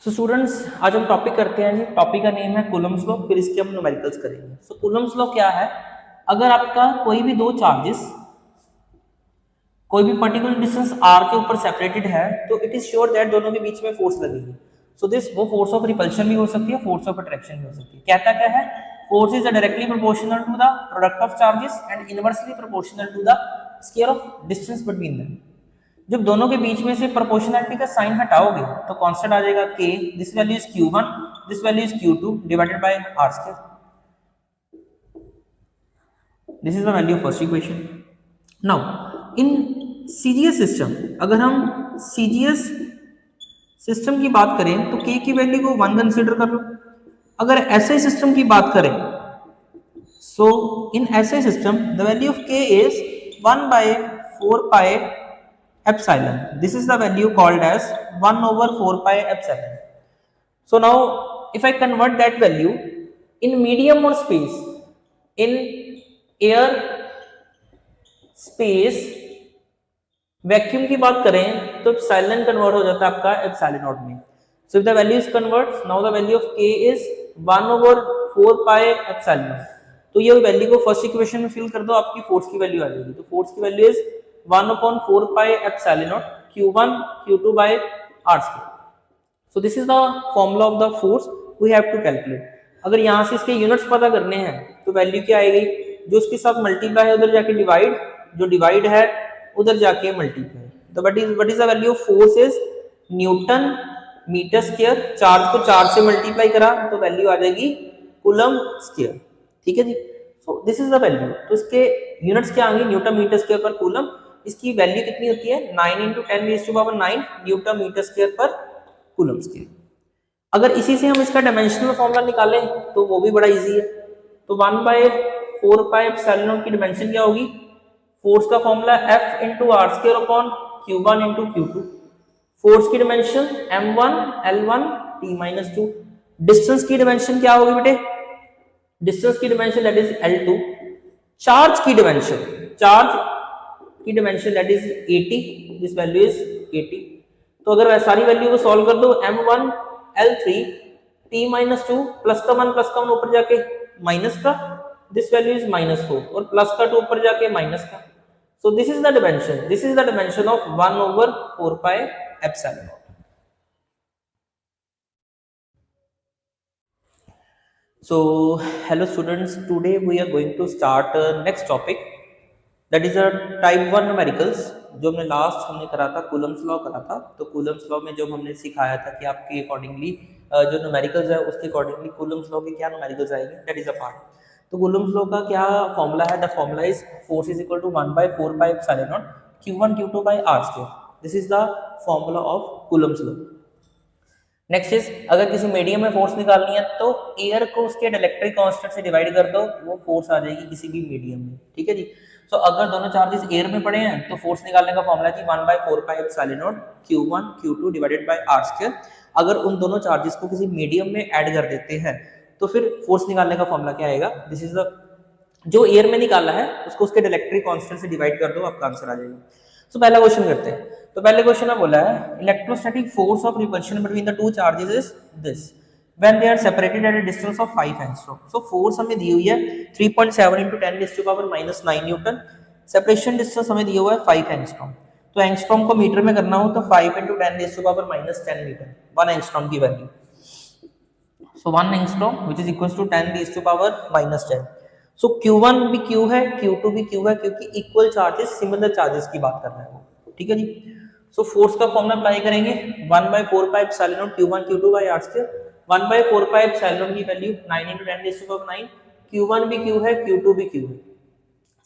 So students आज हम topic करते हैं जी। टॉपिक का नेम है कूलम्स लॉ, फिर इसके हम न्यूमेरिकल्स करेंगे। सो कूलम्स लॉ क्या है? अगर आपका कोई भी दो चार्जेस कोई भी पर्टिकुलर डिस्टेंस r के ऊपर सेपरेटेड है तो इट इज श्योर दैट दोनों के बीच में फोर्स लगेगी। सो दिस वो फोर्स ऑफ रिपल्शन भी हो सकती है, फोर्स ऑफ अट्रैक्शन भी हो सकती है। कहता क्या है? Force is directly proportional to the product of charges and inversely proportional to the square of distance between them. जब दोनों के बीच में से प्रोपोर्शनलिटी का साइन हटाओगे तो कांस्टेंट आ जाएगा k, this value is q1, this value is q2 divided by r square. This is the value of first equation. Now in CGS system, अगर हम सीजीएस सिस्टम की बात करें तो k की वैल्यू को 1 कंसीडर कर लो। अगर एसआई सिस्टम की बात करें, so in SI system the value of k is 1 by 4 pi epsilon. This is the value called as 1 over 4 pi epsilon. So now if I convert that value in medium or space, in air, space, vacuum की बात करें तो epsilon convert हो जाता है आपका epsilon not में। So if the value is convert, now the value of k is 1 over 4 pi epsilon. तो ये वैल्यू को फर्स्ट इक्वेशन में फिल कर दो, आपकी फोर्स की वैल्यू आ जाएगी। तो फोर्स की value is 1 upon 4 pi epsilon naught q1 q2 by r square. So this is the formula of the force we have to calculate. अगर यहाँ से इसके यूनिट्स पता करने हैं तो वैल्यू क्या आएगी? जो उसके साथ मल्टीप्लाई है उधर जाके डिवाइड, जो डिवाइड है उधर जाके मल्टीप्लाई। तो what is the value of force is newton metre square. Charge को 4 से मल्टीप्लाई करा तो वैल्यू आ जाएगी कूलम स्क्वायर। ठीक है जी। So this is the value. तो इसके यूनिट्स क्या आएंगे? न्यूटन मीटर स्क्वायर पर कूलम। इसकी वैल्यू कितनी होती है? 9 × 10⁻⁹ न्यूटन मीटर स्क्वायर पर कूलम स्क्वायर। अगर इसी से हम इसका डायमेंशनल फॉर्मूला निकालें तो वो भी बड़ा इजी है। तो 1 by 4 pi epsilon naught की डायमेंशन क्या होगी? फोर्स का formula F × r² upon q1 × q2। Force की dimension m1 l1 t-2। Distance की डायमेंशन क्या होगी बेटे? डिस्टेंस की dimension that is l2। Charge की डायमेंशन, चार्ज की dimension that is 80, this value is 80। तो अगर सारी वैल्यू को सॉल्व कर दो, m1 l3 t-2 प्लस का 1 ऊपर जाके माइनस का, दिस वैल्यू इज -4 और प्लस का 2 ऊपर जाके माइनस का। सो this is the dimension, this is the dimension of 1 over 4 pi epsilon naught. So hello students, today we are going to start next topic, that is a type 1 numericals. जो हमने last करा था Coulomb's law करा था। तो Coulomb's law में जब हमने सिखाया था कि आपके अकॉर्डिंगली जो न्यूमेरिकल्स है उसके अकॉर्डिंगली कूलम्स लॉ के क्या न्यूमेरिकल्स आएंगे, दैट इज अ पार्ट। तो कूलम्स लॉ का क्या फॉर्मूला है? The formula is force is equal to 1 by 4 pi epsilon naught q1 q2 by r square. This is the formula of Coulomb's law. Next is, अगर किसी medium में force निकालनी है तो एयर को उसके इलेक्ट्रिक कांस्टेंट से डिवाइड कर दो, वो फोर्स आ जाएगी किसी भी मीडियम में। ठीक है जी। तो अगर दोनों चार्जेस एयर में पड़े हैं तो फोर्स निकालने का फॉर्मूला है 1 by 4 pi epsilon naught q1 q2 divided by r square. अगर उन दोनों चार्जेस को किसी मीडियम में ऐड कर देते हैं तो फिर फोर्स निकालने का फॉर्मूला क्या आएगा? दिस इज द, जो एयर में निकाला है उसको उसके इलेक्ट्रिक कांस्टेंट से डिवाइड कर दो, आपका आंसर आ जाएगा। तो पहला क्वेश्चन करते हैं। तो पहले क्वेश्चन में बोला है electrostatic force of repulsion between the two charges is this when they are separated at a distance of 5 angstrom. So force हमें दी हुई है 3.7 × 10⁻⁹ न्यूटन। सेपरेशन डिस्टेंस हमें दिया हुआ है 5 एंगस्ट्रॉम। तो एंगस्ट्रॉम को मीटर में करना हो तो 5 × 10⁻⁻10 मीटर, 1 एंगस्ट्रॉम की value. So 1 angstrom which is equal to 10⁻⁻10। So q1 भी q है, q2 भी q है, क्योंकि इक्वल चार्जेस सिमिलर चार्जेस की बात कर रहे हैं। ठीक है जी। सो फोर्स का फॉर्मूला अप्लाई करेंगे 1 by 4 pi epsilon naught q1 q2 by r square। 1 by 4 pi epsilon naught की वैल्यू 9 × 10⁻⁹ q1 भी q है, q2 भी q है।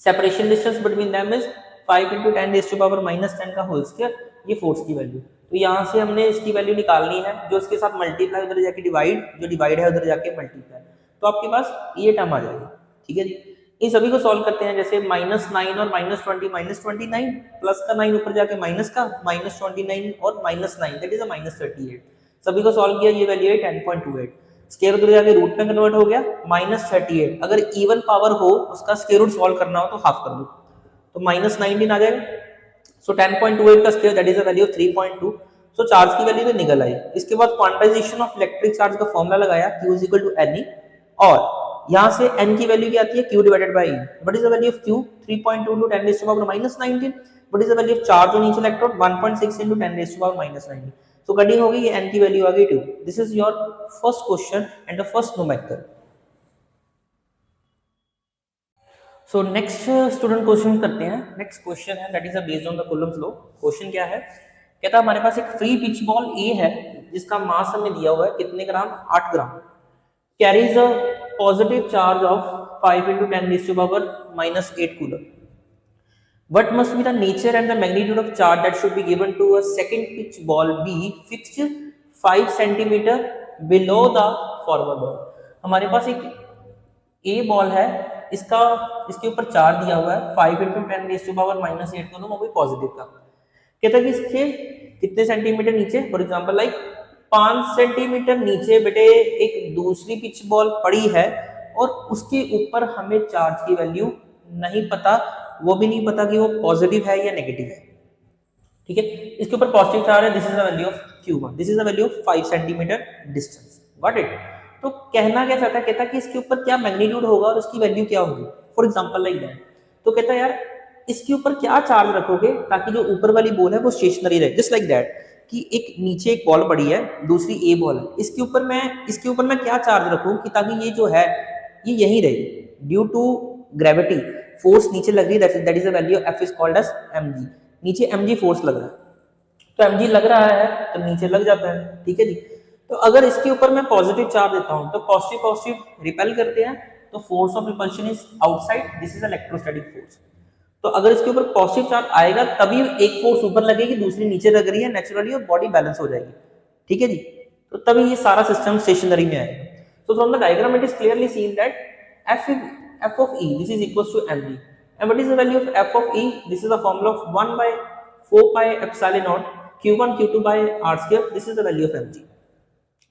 Separation distance between them is 5 × 10⁻⁻10 का होल स्क्वायर, ये फोर्स की वैल्यू। तो यहाँ से हमने इसकी वैल्यू निकालनी है, जो इसके साथ मल्टीप्लाई उधर जाके डिवाइड, जो डिवाइड है उधर जाके मल्टीप्लाई, तो आपके पास ये टर्म आ जाएगा। ठीक है जी। इन सभी को सॉल्व करते हैं, जैसे -9 और -20 -29 प्लस का 9 ऊपर जाके माइनस का -29 और -9 दैट इज a -38। सभी को सॉल्व किया, ये वैल्यू है 10.28। स्क्वायर उधर जाके रूट में कन्वर्ट हो गया -38। अगर इवन पावर हो उसका स्क्वायर रूट सॉल्व करना हो तो हाफ कर दो, तो -19 आ जाएगा। सो 10.28 का square that is a value of 3.2। So charge की वैल्यू तो निकल आई। इसके बाद क्वांटाइजेशन ऑफ इलेक्ट्रिक चार्ज का फॉर्मूला लगाया, Q is equal to N, और यहाँ से N की वैल्यू क्या आती है, Q divided by E। What is the value of Q? 3.2 into 10 raised to power minus 19। What is the value of charge on each electrode? 1.6 into 10 raised to power minus 19। So cutting होगी, ये N की value आ गई 2। This is your first question and the first numerical. So next student question करते हैं। Next question है that is based on the Coulomb's law. Question क्या है, कहता है हमारे पास एक फ्री पिच बॉल ए है जिसका मास हमें दिया हुआ है कितने gram, 8 gram, carries a positive charge of 5 into 10 raised to power minus 8 coulomb. What must be the nature and the magnitude of charge that should be given to a second pitch ball B fixed 5 centimeter below the former ball? हमारे पास एक ए ball है, इसके ऊपर charge दिया हुआ है 5 into 10 raised to power minus 8 coulomb, वो भी पॉजिटिव का। कहता है कि इसके कितने सेंटीमीटर नीचे, फॉर एग्जांपल लाइक 5 सेंटीमीटर नीचे बेटे एक दूसरी पिच बॉल पड़ी है और उसके ऊपर हमें चार्ज की वैल्यू नहीं पता, वो भी नहीं पता कि वो पॉजिटिव है या नेगेटिव है। ठीक है, इसके ऊपर पॉजिटिव चार्ज है, this is the value of Q1, this is the value of 5 centimetre distance. Got it? तो कहना क्या चाहता है, कहता है कि इसके ऊपर क्या मैग्नीट्यूड होगा और उसकी वैल्यू क्या होगी, फॉर एग्जांपल लाइक दैट। तो कहता है यार इसके ऊपर क्या चार्ज रखोगे ताकि जो ऊपर वाली बॉल है वो स्टेशनरी रहे, जस्ट लाइक दैट कि एक नीचे एक बॉल पड़ी है, दूसरी ए बॉल है, इसके ऊपर मैं क्या चार्ज रखूं कि ताकि ये जो है ये यही रहे, ड्यू टू ग्रेविटी फोर्स नीचे लग रही है, that is the value F is called as mg। नीचे mg फोर्स लग रहा है, तो mg लग रहा है तो नीचे लग जाता है। ठीक है जी, तो अगर इसके ऊपर मैं पॉजिटिव चार्ज देता हूं तो पॉजिटिव रिपेल करते हैं, तो force of repulsion is outside, this is electrostatic force. तो अगर इसके ऊपर पॉजिटिव चार्ज आएगा तभी एक फोर्स ऊपर लगेगी, दूसरी नीचे लग रही है नेचुरली, और बॉडी बैलेंस हो जाएगी। ठीक है जी, तो तभी ये सारा सिस्टम स्टेशनरी में आएगा। So from the diagram it is clearly seen that f of E this is equals to mg, and what is the value of f of E? This is the formula of 1 by 4 pi epsilon naught q1 q2 by r square, this is the value of mg।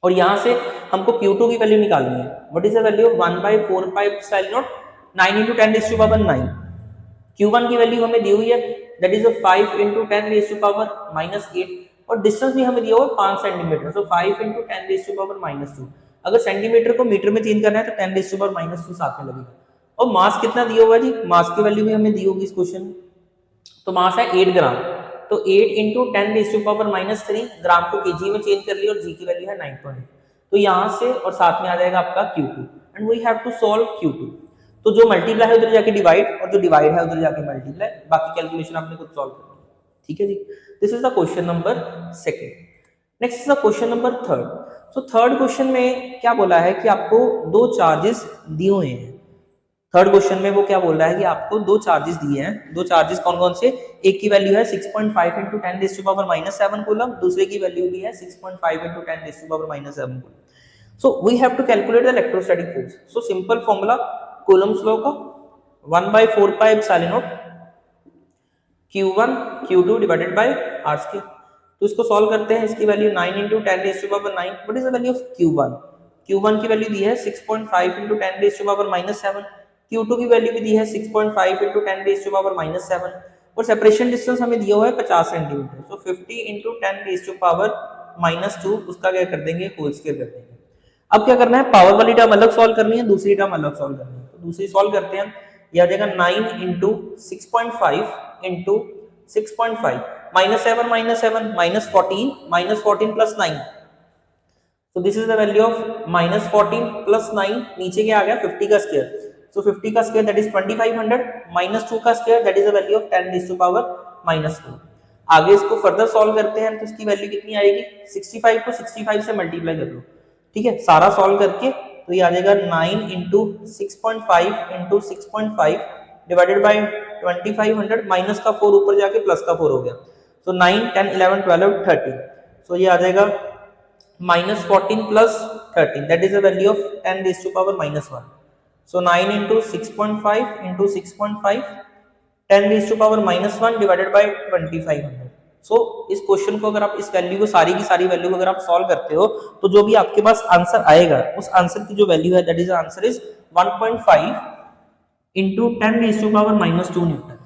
और यहाँ से हमको q2 की value निकालनी है, what is the value of 1 by 4 pi epsilon naught 9 into 10 raised to power 9। q1 की value हमें दी हुई है, that is 5 into 10 raised to power minus 8, और डिस्टेंस भी हमें दिया हुआ है 5 centimetre, so 5 into 10 raised to power minus 2। अगर सेंटीमीटर को मीटर में चेंज करना है तो 10 raised to power minus 2 साथ में लगेगा। और मास कितना दिया हुआ है जी, मास की वैल्यू भी हमें दी होगी इस क्वेश्चन में, तो मास है 8 ग्राम, तो 8 into 10 raised to power minus 3, ग्राम को केजी में चेंज कर लिया और जी की वैल्यू है 9.8, तो यहाँ से और साथ में आ जाएगा आपका Q2, and we have to solve Q2। तो जो मल्टीप्लाई है उधर जाके डिवाइड, और जो डिवाइड है उधर जाके मल्टीप्लाई, बाकी कैलकुलेशन आपने खुद सॉल्व करनी है। ठीक है जी, this is the question number second. Next is the question number third. तो थर्ड क्वेश्चन में क्या बोला है कि आपको दो चार्जेस दिए हुए हैं। थर्ड क्वेश्चन में वो क्या बोल रहा है कि आपको दो चार्जेस दिए हैं। दो चार्जेस कौन कौन से, एक की वैल्यू है 6.5 into 10 raised to power minus 7 coulomb, दूसरे की वैल्यू भी है 6.5 into 10 raised to power minus 7 coulomb. So we have to calculate the electrostatic force. So simple formula Coulomb's law का 1 by 4 pi epsilon naught q1 q2 divided by r square. तो इसको solve करते हैं, इसकी value 9 into 10 raised to power 9, what is the value of q1? q1 की value दी है 6.5 into 10 raised to power minus 7, q2 की value भी दी है 6.5 into 10 raised to power minus 7, और सेपरेशन डिस्टेंस हमें दिया हुआ है 50 सेंटीमीटर, तो 50 into 10 raised to power minus 2, उसका क्या कर देंगे, होल स्क्वायर कर देंगे। अब क्या करना है, पावर वाली टर्म अलग सॉल्व करनी है, दूसरी टर्म अलग सॉल्व करनी है। तो दूसरी सॉल्व करते हैं, ये आ जाएगा 9 into 6.5 into 6.5 minus 7 minus 14 plus 9, so this is the value of minus 14 plus 9, नीचे क्या आ गया 50 का स्क्वायर, so 50 का स्क्वायर that is 2500 minus 2 का square that is the value of 10 raised to power minus 4। आगे इसको फर्दर सॉल्व करते हैं तो इसकी वैल्यू कितनी आएगी, 65 को 65 से मल्टीप्लाई कर लो। ठीक है, सारा सॉल्व करके तो ये आ जाएगा 9 into 6.5 into 6.5 divided by 2500, minus का 4 ऊपर जाके प्लस का 4 हो गया, तो 9 10 11 12 13, सो ये आ जाएगा minus 14 plus 13, that is the value of 10 raised to power minus 1, so 9 into 6.5 into 6.5 10 raised to power minus 1 divided by 2500। सो इस क्वेश्चन को अगर आप इस वैल्यू को सारी की सारी वैल्यू को अगर आप सॉल्व करते हो तो जो भी आपके पास आंसर आएगा उस आंसर की जो वैल्यू है that is answer is 1.5 into 10 raised to power minus 2 newton.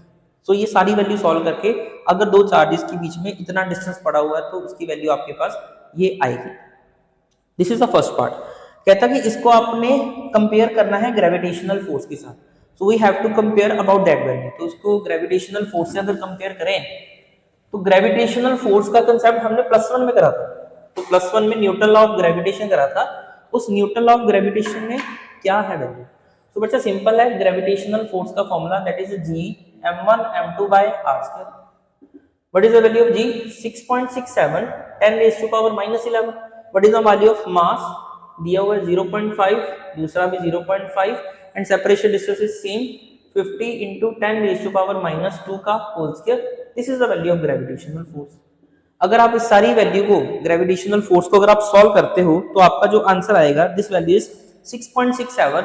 So ये सारी वैल्यू सॉल्व करके अगर दो चार्जेस के बीच में इतना डिस्टेंस पड़ा हुआ है तो उसकी वैल्यू आपके पास ये आएगी। This is the first part. कहता कि इसको आपने कंपेयर करना है ग्रेविटेशनल फोर्स के साथ, so we have to compare about that value. तो उसको ग्रेविटेशनल फोर्स से अगर कंपेयर करें तो ग्रेविटेशनल फोर्स का कंसेप्ट हमने +1 में करा था। तो +1 में न्यूटन लॉ ऑफ ग्रेविटेशन करा था। उस न्यूटन लॉ ऑफ ग्रेविटेशन में क्या है वैल्यू? तो बच्चा सिंपल है, ग्रेविटेशनल फोर्स का formula that is G m1 m2 by r²। What is the value of G? 6.67 10⁻⁻11। What is the value of mass? दिया हुआ है 0.5, दूसरा भी 0.5 and separation distance is same 50 into 10⁻⁻2 का whole square. This is the value of gravitational force. अगर आप इस सारी वैल्यू को ग्रेविटेशनल फोर्स को अगर आप सॉल्व करते हो तो आपका जो आंसर आएगा this value is 6.67।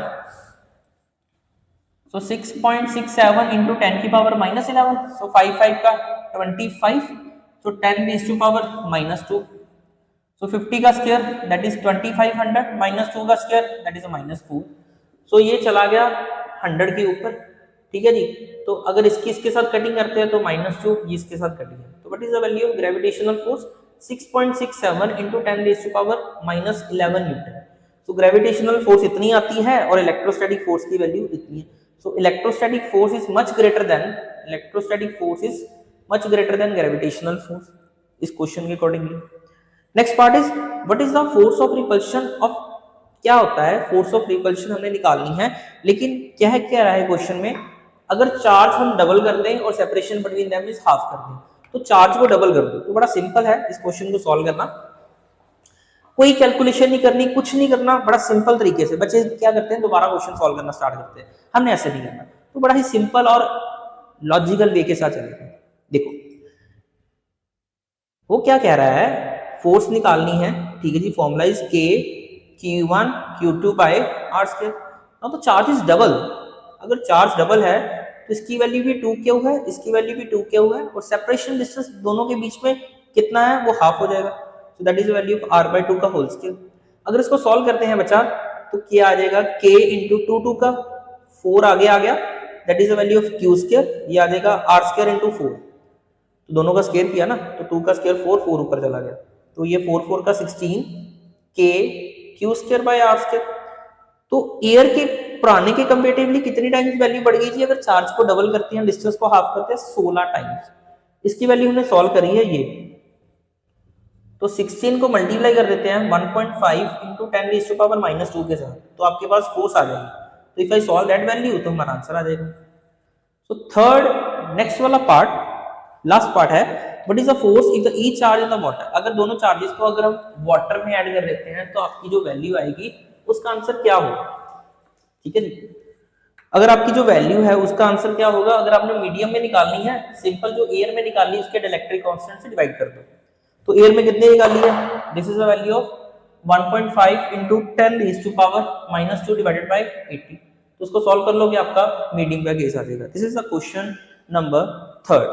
so 6.67 into 10⁻⁻11, so 5 का 25, so 10⁻⁻2, so 50 का स्क्वायर दैट इज 2500 -2 का स्क्वायर दैट इज -4। so ये चला गया 100 के ऊपर, ठीक है जी। तो अगर इसके साथ कटिंग करते हैं तो -2, ये इसके साथ कटिंग है। तो what is the value of gravitational force? 6.67 into 10⁻⁻11 Newton. तो ग्रेविटेशनल फोर्स इतनी आती है और इलेक्ट्रोस्टैटिक फोर्स की वैल्यू इतनी है। सो electrostatic force is much greater than gravitational force इस क्वेश्चन के accordingly. Next part is what is the force of repulsion of, क्या होता है फोर्स ऑफ रिपल्शन हमने निकालनी है, लेकिन क्या रहा है क्वेश्चन में, अगर चार्ज हम डबल कर दें और separation between them is half कर दें, तो चार्ज को डबल कर दो। तो बड़ा सिंपल है इस क्वेश्चन को सॉल्व करना, कोई कैलकुलेशन नहीं करनी, कुछ नहीं करना, बड़ा सिंपल तरीके से। बच्चे क्या करते हैं, दोबारा क्वेश्चन सॉल्व करना स्टार्ट करते हैं, हमने ऐसे नहीं करना। तो बड़ा ही सिंपल और लॉजिकल वे के साथ चलेगा। देखो वो क्या कह रहा है, फोर्स निकालनी है, ठीक है जी। Formula is K Q1 Q2 by r²। तो चार्ज इज डबल, अगर चार्ज डबल है तो इसकी वैल्यू भी 2Q है, इसकी वैल्यू भी 2Q है, और सेपरेशन डिस्टेंस दोनों के बीच में कितना है, वो हाफ हो जाएगा। So that is value of r/2 का होल स्क्वायर। अगर इसको सॉल्व करते हैं बच्चा तो क्या आ जाएगा, K into 2 का 4 आगे आ गया, that is the value of Q²। ये आ जाएगा r² into 4, तो दोनों का स्क्वायर किया ना, तो 2 का स्क्वायर 4 ऊपर चला गया, तो ये 4 का 16 K Q² by r²। तो एयर के पुराने के कंपेरेटिवली कितनी टाइम्स वैल्यू बढ़ गई थी, अगर चार्ज को डबल करते हैं, डिस्टेंस को हाफ करते हैं, 16 टाइम्स। इसकी वैल्यू हमने सॉल्व करी है ये, तो 16 को मल्टीप्लाई कर देते हैं 1.5 into 10⁻⁻2 के साथ, तो आपके पास फोर्स आ जाएगी। तो if I solve that value तो हमारा आंसर आ जाएगा। सो थर्ड नेक्स्ट वाला पार्ट, लास्ट पार्ट है, what is the force if the each charge in the water. अगर दोनों चार्जेस को अगर हम वाटर में ऐड कर देते हैं तो आपकी जो वैल्यू आएगी उसका आंसर क्या होगा, ठीक है जी। अगर आपकी जो वैल्यू है उसका आंसर क्या होगा, अगर आपने मीडियम में निकालनी है, सिंपल जो एयर में निकालनी है उसके डाइलेक्ट्रिक कांस्टेंट से डिवाइड कर दो। तो एयर में कितने निकाली है, this is the value of 1.5 into 10⁻⁻2 divided by 80। तो उसको सॉल्व कर लोगे आपका मीडियम का केस आ जाएगा। This is the question number 3।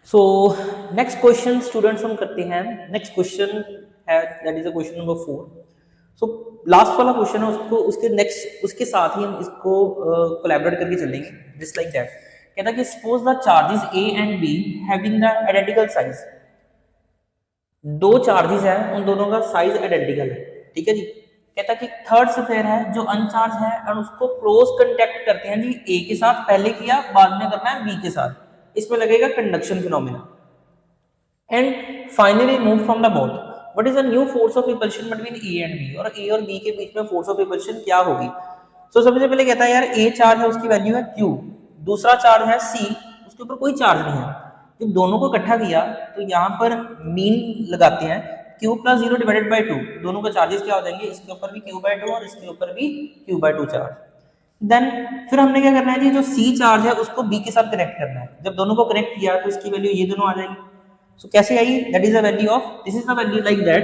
So next question students हम करते हैं। नेक्स्ट क्वेश्चन है that is the question number 4। So last वाला क्वेश्चन है, उसके साथ ही हम इसको कोलैबोरेट करके चलेंगे, जस्ट लाइक दैट। कहता है कि suppose the charges A and B having the identical size. दो चार्जेस हैं, उन दोनों का साइज आइडेंटिकल है, ठीक है जी। कहता है कि थर्ड स्फीयर है जो अनचार्ज है और उसको क्लोज कांटेक्ट करते हैं जी A के साथ, पहले किया, बाद में करना है B के साथ, इसमें लगेगा conduction phenomena. And finally move from the both, what is the new force of repulsion between A and B। और A और B के बीच में फोर्स ऑफ रिपल्शन क्या होगी। तो सबसे पहले कहता है यार A चार्ज है, उसकी वैल्यू है Q, दूसरा चार्ज है C, उसके ऊपर कोई चार्ज नहीं है। जब दोनों को इकट्ठा किया तो यहाँ पर मीन लगाते हैं, Q + 0 डिवाइडेड बाय 2, दोनों का चार्जेस क्या हो जाएंगे, इसके ऊपर भी Q/2 और इसके ऊपर भी Q/2 चार्ज। देन फिर हमने क्या करना है जी, जो C चार्ज है उसको B के साथ कनेक्ट करना है। जब दोनों को कनेक्ट किया तो इसकी वैल्यू ये दोनों आ जाएगी। सो कैसे आई, that is the value of, this is the value like that,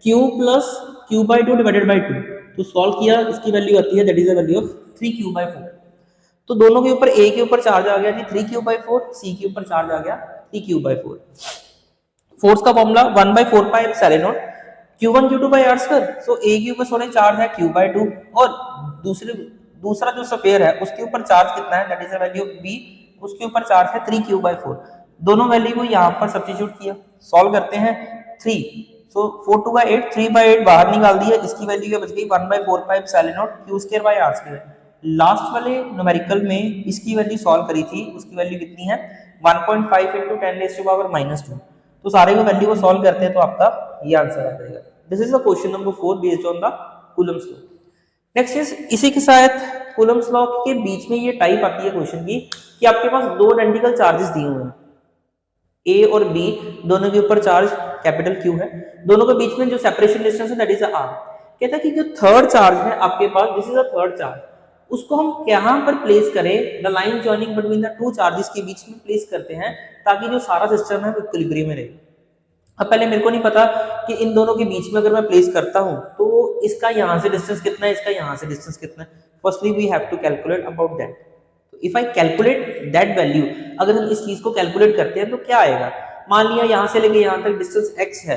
Q + Q/2 divided by 2। तो सॉल्व किया, इसकी वैल्यू आती है that is the value of 3Q/4। तो दोनों के ऊपर A के ऊपर चार्ज आ गया जी 3Q/4, C के ऊपर चार्ज आ गया 3Q/4। फोर्स का formula 1/4 pi epsilon not Q1 Q2 by r²। So A के ऊपर सोने चार्ज है Q/2 और दूसरे दूसरा जो स्फीयर है उसके ऊपर चार्ज कितना है, that is the value of B, उसके ऊपर चार्ज है 3q/4। दोनों वैल्यू को यहाँ पर सब्स्टिट्यूट किया, सॉल्व करते हैं 3, सो 4 2 का 8, 3/8 बाहर निकाल दिया, इसकी वैल्यू क्या बच गई 1/4πε0 q²/r²। लास्ट वाले न्यूमेरिकल में इसकी वैल्यू सॉल्व करी थी, उसकी वैल्यू कितनी है 1.5 × 10⁻⁻²। तो सारे को वैल्यू को सॉल्व करते हैं तो आपका ये आंसर आ जाएगा। This is the question number 4 based on the Coulomb's law. Next is इसी के साथ कूलम्स लॉ के बीच में ये टाइप आती है क्वेश्चन की कि आपके पास दो आइडेंटिकल चार्जेस दिए हुए हैं, ए और बी, दोनों के ऊपर चार्ज कैपिटल क्यू है, दोनों के बीच में जो सेपरेशन डिस्टेंस है दैट इज आर। कहता है कि जो थर्ड चार्ज है आपके पास, this is a third charge, उसको हम कहां पर प्लेस करें, the line joining between the two charges के बीच में प्लेस करते हैं ताकि जो सारा सिस्टम है वो इक्विलिब्रियम में रहे। अब पहले मेरे को नहीं पता कि इन दोनों के बीच में अगर मैं प्लेस करता हूं तो इसका यहां से डिस्टेंस कितना है, इसका यहां से डिस्टेंस कितना है। Firstly we have to calculate about that. तो if I calculate that value, अगर हम इस चीज को कैलकुलेट करते हैं तो क्या आएगा, मान लिया यहां से लेके यहां तक डिस्टेंस x है,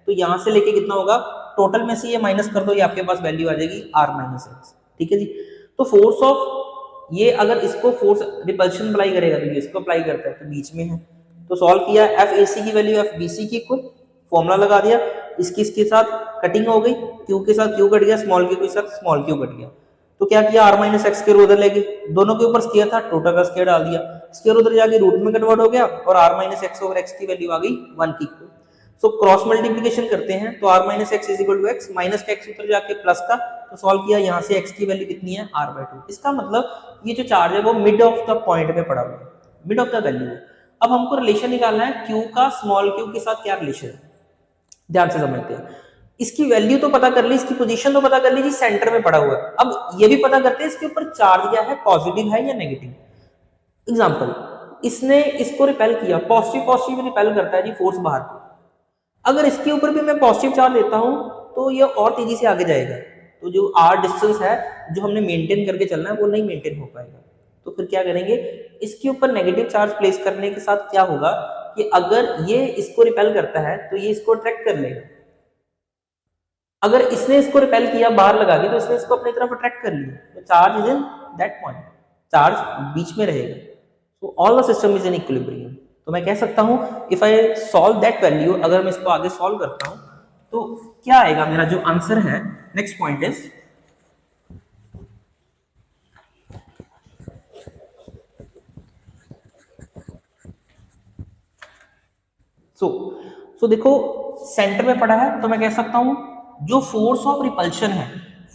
तो यहां से लेके कितना होगा, टोटल में से ये माइनस कर दो, ये आपके पास वैल्यू आ जाएगी r-x। ठीक है जी। तो फोर्स ऑफ ये, अगर इसको फोर्स रिपल्शन अप्लाई करेगा तो ये इसको अप्लाई करता है, तो बीच में है। तो सॉल्व किया, FAC की वैल्यू FBC की इक्वल, फॉर्मूला लगा दिया, इसके साथ कटिंग हो गई, क्यू के साथ क्यू कट गया, स्मॉल क्यू के साथ स्मॉल क्यू कट गया। तो क्या किया, r-x के उधर ले गए, दोनों के ऊपर स्क्वायर था, टोटल का स्क्वायर डाल दिया, स्क्वायर उधर जाके रूट में कन्वर्ट हो गया और r-x/x की वैल्यू आ गई 1 की इक्वल। सो क्रॉस मल्टीप्लिकेशन करते हैं तो r-x = x, माइनस का x उधर जाके प्लस का, तो सॉल्व किया, यहाँ से x की वैल्यू कितनी है r/2। इसका मतलब ये जो चार्ज है वो मिड ऑफ द पॉइंट में पड़ा हुआ है, मिड ऑफ द वैल्यू है। अब हमको रिलेशन निकालना है q का स्मॉल q के साथ क्या रिलेशन है, ध्यान से समझते हैं। इसकी वैल्यू तो पता कर ली, इसकी पोजीशन तो पता कर ली जी, सेंटर में पड़ा हुआ है। अब ये भी पता करते हैं इसके ऊपर चार्ज क्या है, पॉजिटिव है या नेगेटिव। एग्जांपल, इसने इसको रिपेल किया, पॉजिटिव पॉजिटिव रिपेल करता है जी फोर्स बाहर को। अगर इसके ऊपर भी मैं पॉजिटिव चार्ज देता हूं तो ये और तेजी से आगे जाएगा, तो जो आर डिस्टेंस है जो हमने मेंटेन करके चलना है वो नहीं मेंटेन हो पाएगा। तो फिर क्या करेंगे, इसके ऊपर नेगेटिव चार्ज प्लेस करने के साथ क्या होगा कि अगर ये इसको रिपेल करता है तो ये इसको अट्रैक्ट कर लेगा। अगर इसने इसको रिपेल किया बाहर लगा के तो इसने इसको अपनी तरफ अट्रैक्ट कर लिया, तो charge is in that point, charge बीच में रहेगा। तो all the system is in equilibrium. तो मैं कह सकता हूं if I solve that value, अगर मैं इसको आगे सॉल्व करता हूं तो क्या आएगा, मेरा जो आंसर है नेक्स्ट पॉइंट इज, सो देखो सेंटर में पड़ा है, तो मैं कह सकता हूं जो फोर्स ऑफ रिपल्शन है,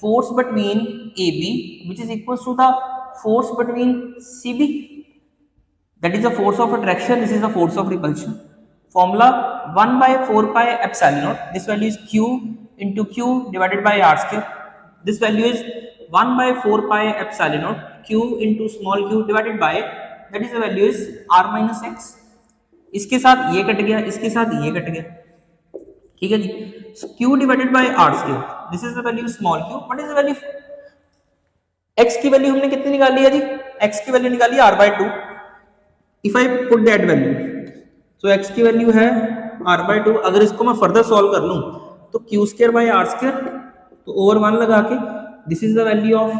force between AB which is equal to the force between CB, that is the force of attraction, this is the force of repulsion. Formula 1/4πε0, this value is q into q divided by r square. This value is 1/4πε0 q into small q divided by, that is the value is r-x। इसके साथ ये cut गया, इसके साथ ये cut गया, ठीक है जी। q divided by r square, this is the value small q, what is the value, x की वैल्यू हमने कितनी निकाली है जी, x की वैल्यू निकाली r/2। If I put that value, so x की वैल्यू है r/2, अगर इसको मैं फर्दर सॉल्व कर लूं तो q²/r², तो ओवर 1 लगा के this is the value of,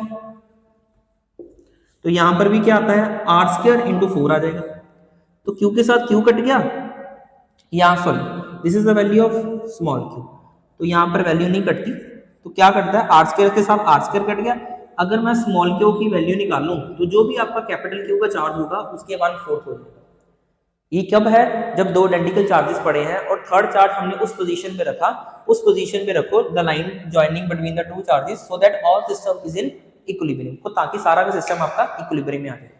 तो यहां पर भी क्या आता है r² × 4 आ जाएगा, तो q के साथ q कट गया, यहां sorry this is the value of small q, तो यहां पर वैल्यू नहीं कटती, तो क्या कटता है r² के साथ r² कट गया। अगर मैं स्मॉल क्यू की वैल्यू निकालूं तो जो भी आपका कैपिटल क्यू का चार्ज होगा उसके 1/4 हो जाएगा। ये कब है, जब दो आइडेंटिकल चार्जेस पड़े हैं और थर्ड चार्ज हमने उस पोजीशन पे रखा, उस पोजीशन पे रखो the line joining between the two charges so that all system is in equilibrium, तो ताकि सारा का सिस्टम आपका इक्विलिब्रियम में आ जाए।